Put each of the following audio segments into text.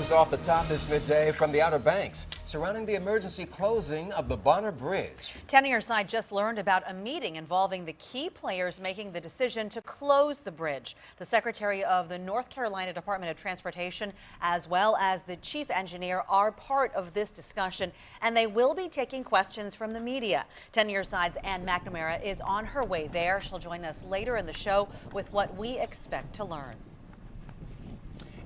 News off the top this midday from the Outer Banks surrounding the emergency closing of the Bonner Bridge. 10 on your side just learned about a meeting involving the key players making the decision to close the bridge. The Secretary of the North Carolina Department of Transportation, as well as the chief engineer, are part of this discussion, and they will be taking questions from the media. 10 on your side's Ann McNamara is on her way there. She'll join us later in the show with what we expect to learn.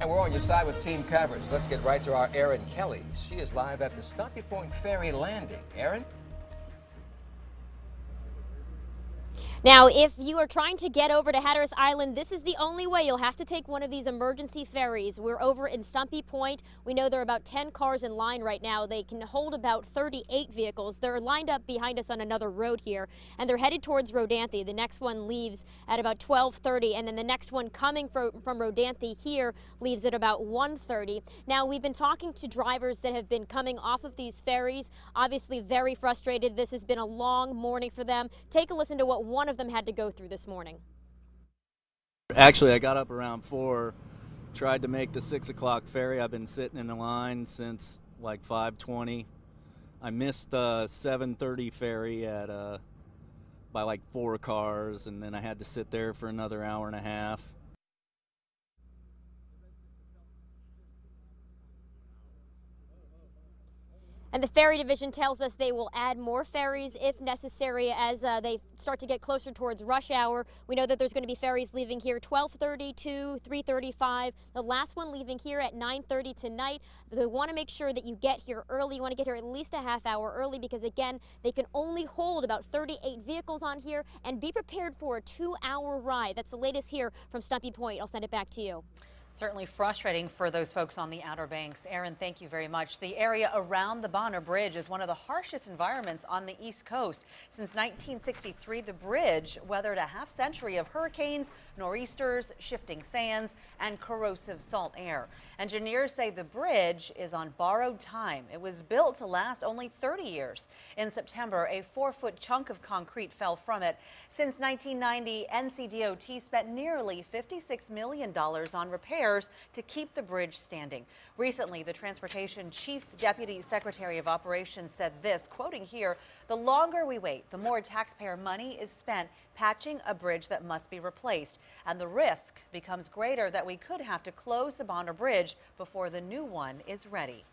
And we're on your side with team coverage. Let's get right to our Erin Kelly. She is live at the Stumpy Point Ferry landing. Erin? Now, if you are trying to get over to Hatteras Island, this is the only way. You'll have to take one of these emergency ferries. We're over in Stumpy Point. We know there are about 10 cars in line right now. They can hold about 38 vehicles. They're lined up behind us on another road here, and they're headed towards Rodanthe. The next one leaves at about 12:30, and then the next one coming from Rodanthe here leaves at about 1:30. Now, we've been talking to drivers that have been coming off of these ferries, obviously very frustrated. This has been a long morning for them. Take a listen to what one of them had to go through this morning. Actually, I got up around 4, tried to make the 6 o'clock ferry. I've been sitting in the line since like 5:20. I missed the 7:30 ferry at by like 4 cars, and then I had to sit there for another hour and a half. And the ferry division tells us they will add more ferries if necessary as they start to get closer towards rush hour. We know that there's going to be ferries leaving here 12:30 to 3:35. The last one leaving here at 9:30 tonight. They want to make sure that you get here early. You want to get here at least a half hour early because, again, they can only hold about 38 vehicles on here, and be prepared for a 2-hour ride. That's the latest here from Stumpy Point. I'll send it back to you. Certainly frustrating for those folks on the Outer Banks. Erin, thank you very much. The area around the Bonner Bridge is one of the harshest environments on the East Coast. Since 1963, the bridge weathered a half-century of hurricanes, nor'easters, shifting sands, and corrosive salt air. Engineers say the bridge is on borrowed time. It was built to last only 30 years. In September, a 4-foot chunk of concrete fell from it. Since 1990, NCDOT spent nearly $56 million on repairs to keep the bridge standing. Recently, the Transportation Chief Deputy Secretary of Operations said this, quoting here, "The longer we wait, the more taxpayer money is spent patching a bridge that must be replaced, and the risk becomes greater that we could have to close the Bonner Bridge before the new one is ready."